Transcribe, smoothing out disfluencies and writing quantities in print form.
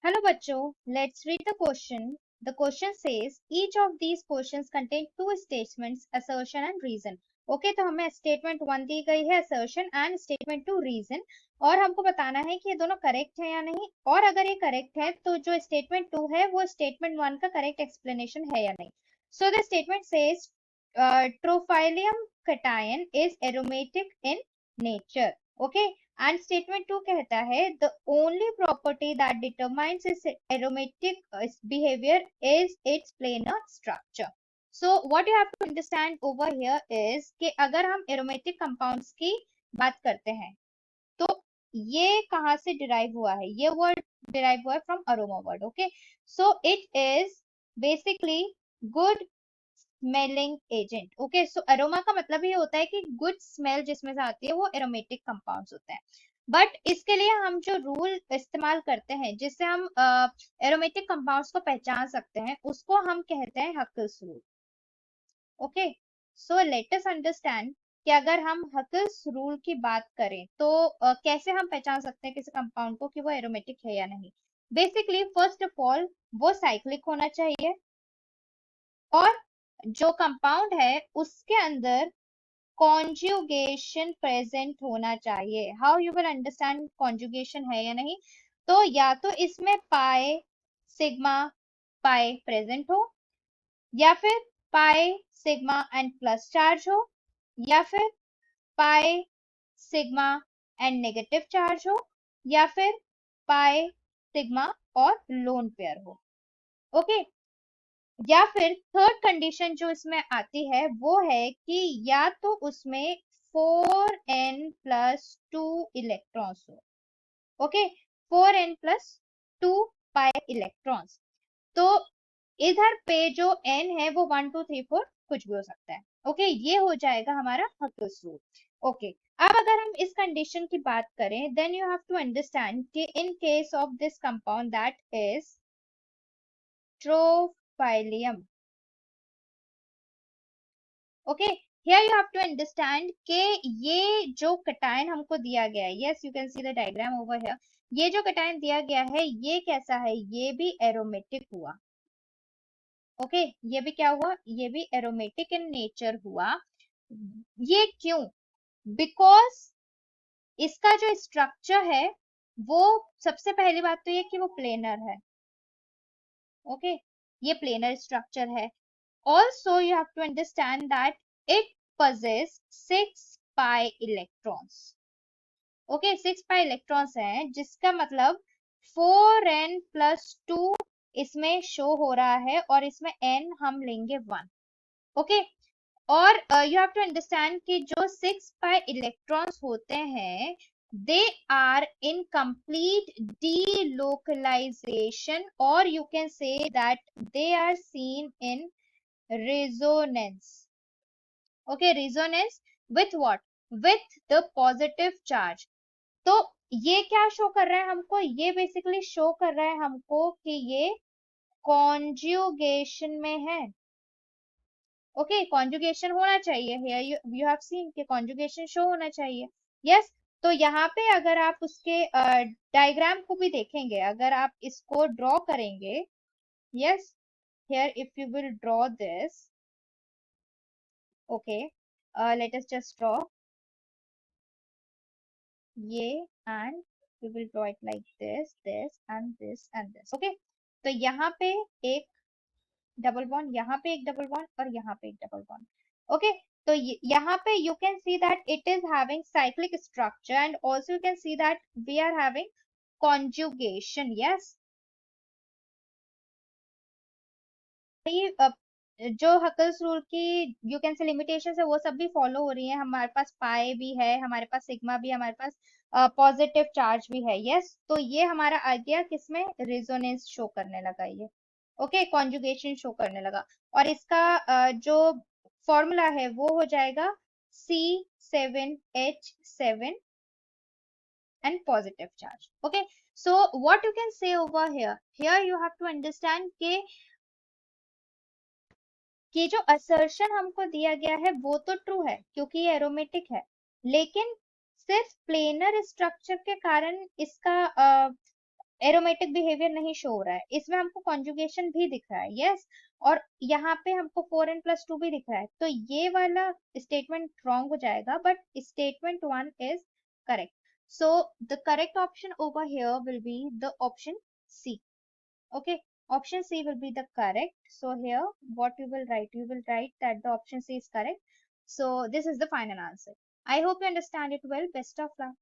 Hello bachcho, let's read the question. The question says each of these questions contain two statements, assertion and reason. Okay, तो हमें statement 1 दी गई है assertion and statement 2 reason और हमको बताना है कि ये दोनों करेक्ट है या नहीं और अगर ये करेक्ट है तो जो statement 2 है वो statement 1 का करेक्ट explanation है या नहीं. So the statement says trophylium cation is aromatic in nature. Okay, and statement 2 कहता है the only property that determines its aromatic behaviour is its planar structure. So what you have to understand over here is कि अगर हम aromatic compounds की बात करते हैं तो ये कहां से डिराइव हुआ है, ये वर्ड डिराइव हुआ है from aroma word. Okay, so it is basically good smelling agent. Okay, so aroma का मतलब ये होता है कि गुड स्मेल जिसमें से आती है वो एरोमेटिक कंपाउंड्स होते हैं. बट इसके लिए हम जो रूल इस्तेमाल करते हैं जिससे हम एरोमेटिक कंपाउंड्स को पहचान सकते हैं उसको हम कहते हैं Huckel's rule. Okay, so let us understand कि अगर हम हकल्स रूल की बात करें तो कैसे हम पहचान सकते हैं किसी कंपाउंड को कि वो एरोमेटिक है या नहीं. बेसिकली फर्स्ट ऑफ ऑल वो साइक्लिक होना चाहिए और जो कंपाउंड है उसके अंदर कॉन्जुगेशन प्रेजेंट होना चाहिए. How you will understand conjugation है या नहीं, तो या तो इसमें पाई सिग्मा पाई प्रेजेंट हो या फिर pi sigma and plus charge हो या फिर pi sigma and negative charge हो या फिर पाई सिग्मा और लोन पेयर हो. ओके, या फिर थर्ड कंडीशन जो इसमें आती है वो है कि या तो उसमें 4n+2 इलेक्ट्रॉन्स हो. Okay, 4n+2 pi electrons. तो इधर पे जो n है वो 1 2 3 4 कुछ भी हो सकता है. ओके, ये हो जाएगा हमारा हकल्स रूल. ओके, अब अगर हम इस कंडीशन की बात करें then you have to understand कि in case of this compound that is tropylium. Okay, here you have to understand कि ये जो कटायन हमको दिया गया है, yes you can see the diagram over here, ये जो कटायन दिया गया है ये कैसा है, ये भी एरोमेटिक हुआ. ओके, ये भी क्या हुआ, ये भी एरोमेटिक इन नेचर हुआ. ये क्यों, बिकॉज इसका जो स्ट्रक्चर है वो, सबसे पहली बात तो ये कि वो प्लेनर है. ओके, ये प्लेनर स्ट्रक्चर है. Also, you have to understand that it possesses 6 pi electrons. Okay, 6 pi electrons हैं जिसका मतलब 4n+2 इसमें शो हो रहा है और इसमें n हम लेंगे 1. ओके, और you have to understand कि जो 6 pi electrons होते हैं they are in complete delocalization or you can say that they are seen in resonance. Okay, resonance with what, with the positive charge. तो ये क्या शो कर रहा है हमको, ये बेसिकली शो कर रहा है हमको कि ये कॉन्जुगेशन में है. ओके, कॉन्जुगेशन होना चाहिए. हियर यू हैव सीन कि कॉन्जुगेशन शो होना चाहिए. यस, तो यहाँ पे अगर आप उसके डायग्राम को भी देखेंगे, अगर आप इसको ड्रॉ करेंगे, yes, here if you will draw this. Okay, let us just draw ये and we will draw it like this, this and this and this. Okay, तो यहाँ पे एक डबल बॉन्ड, यहाँ पे एक डबल बॉन्ड और यहाँ पे एक डबल बॉन्ड. ओके, तो यहाँ पे you can see that it is having cyclic structure and also you can see that we are having conjugation. Yes, जो हकल्स रूल की यू कैन से लिमिटेशन है वो सब भी फॉलो हो रही है. हमारे पास पाई भी है, हमारे पास सिग्मा भी है, हमारे पास पॉजिटिव चार्ज भी है. यस, तो ये हमारा आ गया किसमें, रेजोनेंस शो करने लगा ये. ओके, कॉन्जुगेशन शो करने लगा और इसका जो फॉर्मूला है वो हो जाएगा C7H7 and positive charge. Okay, so what you can say over here, you have to understand कि जो असर्शन हमको दिया गया है वो तो ट्रू है क्योंकि ये एरोमेटिक है, लेकिन सिर्फ प्लेनर स्ट्रक्चर के कारण इसका एरोमेटिक बिहेवियर नहीं शो हो रहा है, इसमें हमको कॉन्जुगेशन भी दिख रहा है, यस, और यहाँ पे हमको 4n+2 भी दिख रहा है, तो ये वाला स्टेटमेंट रॉन्ग हो जाएगा, but statement 1 is correct. So the correct option over here will be the option C. Okay, option C will be the correct. So here what you will write, you will write that the option C is correct. So this is the final answer. I hope you understand it well. Best of luck.